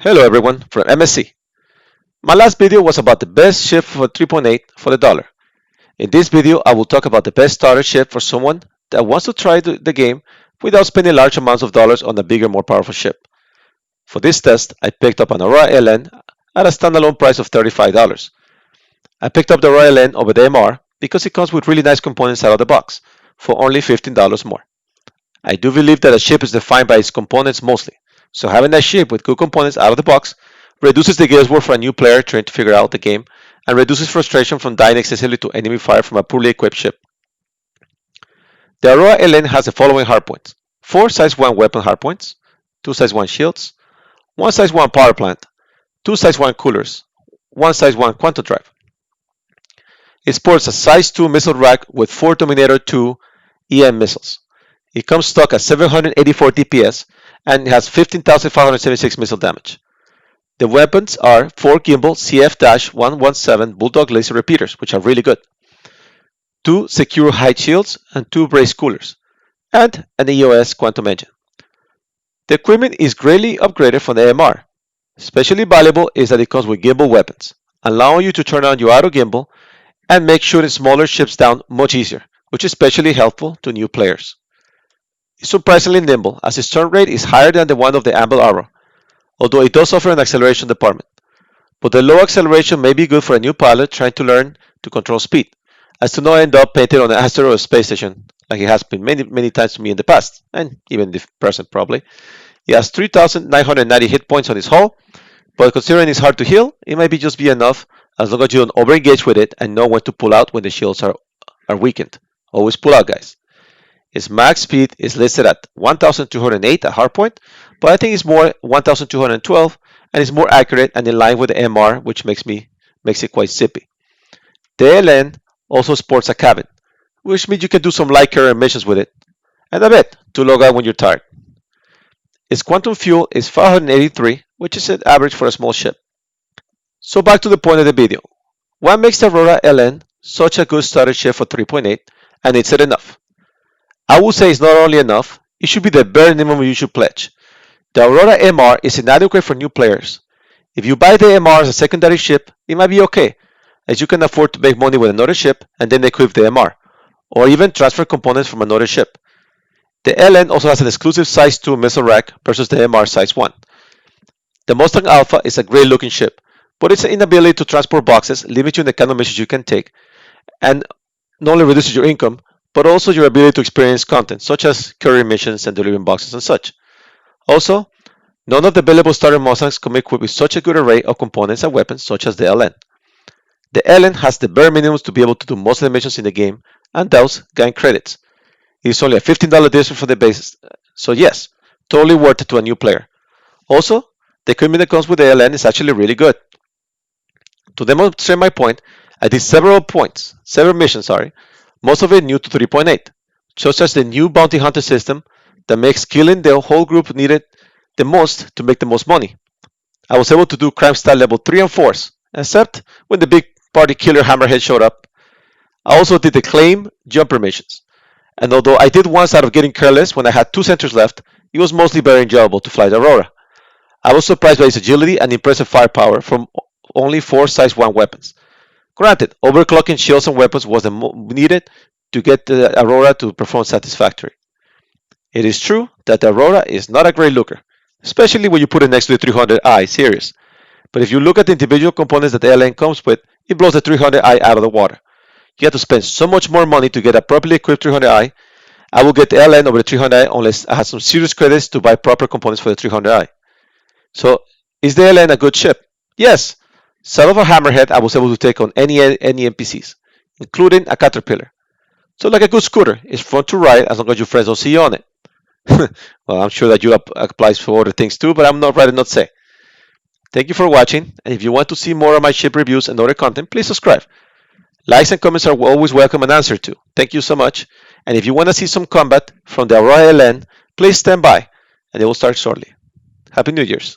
Hello everyone from MSC. My last video was about the best ship for 3.8 for the dollar. In this video, I will talk about the best starter ship for someone that wants to try the game without spending large amounts of dollars on a bigger, more powerful ship. For this test, I picked up an Aurora LN at a standalone price of $35. I picked up the Aurora LN over the MR because it comes with really nice components out of the box for only $15 more. I do believe that a ship is defined by its components mostly, so having a ship with good components out of the box reduces the guesswork for a new player trying to figure out the game and reduces frustration from dying excessively to enemy fire from a poorly equipped ship. The Aurora LN has the following hardpoints: 4 size 1 weapon hardpoints, 2 size 1 shields, 1 size 1 power plant, 2 size 1 coolers, 1 size 1 quantum drive. It sports a size 2 missile rack with 4 Dominator 2 EM missiles. It comes stock at 784 DPS and has 15,576 missile damage. The weapons are 4 gimbal CF-117 Bulldog laser repeaters, which are really good, 2 secure height shields, and 2 brace coolers, and an EOS quantum engine. The equipment is greatly upgraded from the MR. Especially valuable is that it comes with gimbal weapons, allowing you to turn on your auto gimbal and make shooting smaller ships down much easier, which is especially helpful to new players. It's surprisingly nimble, as its turn rate is higher than the one of the Anvil Arrow, although it does offer an acceleration department. But the low acceleration may be good for a new pilot trying to learn to control speed, as to not end up painted on an asteroid or space station, like it has been many times to me in the past, and even the present probably. It has 3,990 hit points on its hull, but considering it's hard to heal, it might just be enough as long as you don't over-engage with it and know when to pull out when the shields are weakened. Always pull out, guys. Its max speed is listed at 1,208 at hardpoint, but I think it's more 1,212 and is more accurate and in line with the MR, which makes it quite zippy. The LN also sports a cabin, which means you can do some light carrier missions with it, and a bit to log out when you're tired. Its quantum fuel is 583, which is an average for a small ship. So back to the point of the video. What makes the Aurora LN such a good starter ship for 3.8, and is it enough? I would say it's not only enough, it should be the bare minimum you should pledge. The Aurora MR is inadequate for new players. If you buy the MR as a secondary ship, it might be okay, as you can afford to make money with another ship and then equip the MR, or even transfer components from another ship. The LN also has an exclusive size 2 missile rack versus the MR size 1. The Mustang Alpha is a great looking ship, but its inability to transport boxes limits you in the kind of missions you can take, and not only reduces your income, but also your ability to experience content, such as courier missions and delivering boxes and such. Also, none of the available starter Mustangs come equipped with such a good array of components and weapons such as the LN. The LN has the bare minimums to be able to do most of the missions in the game, and thus gain credits. It is only a $15 difference for the base, so yes, totally worth it to a new player. Also, the equipment that comes with the LN is actually really good. To demonstrate my point, I did several missions, most of it new to 3.8, such as the new bounty hunter system that makes killing the whole group needed the most to make the most money. I was able to do crime style level 3 and 4s, except when the big party killer Hammerhead showed up. I also did the claim jumper missions, and although I did once out of getting careless when I had 2 centers left, it was mostly very enjoyable to fly the Aurora. I was surprised by its agility and impressive firepower from only 4 size 1 weapons. Granted, overclocking shields and weapons was needed to get the Aurora to perform satisfactory. It is true that the Aurora is not a great looker, especially when you put it next to the 300i series. But if you look at the individual components that the LN comes with, it blows the 300i out of the water. You have to spend so much more money to get a properly equipped 300i. I will get the LN over the 300i unless I have some serious credits to buy proper components for the 300i. So, is the LN a good ship? Yes. South of a Hammerhead, I was able to take on any NPCs, including a Caterpillar. So like a good scooter, it's fun to ride as long as your friends don't see you on it. Well, I'm sure that you applies for other things too, but I'm not rather not say. Thank you for watching, and if you want to see more of my ship reviews and other content, please subscribe. Likes and comments are always welcome and answered to. Thank you so much. And if you want to see some combat from the Aurora LN, please stand by, and it will start shortly. Happy New Year's.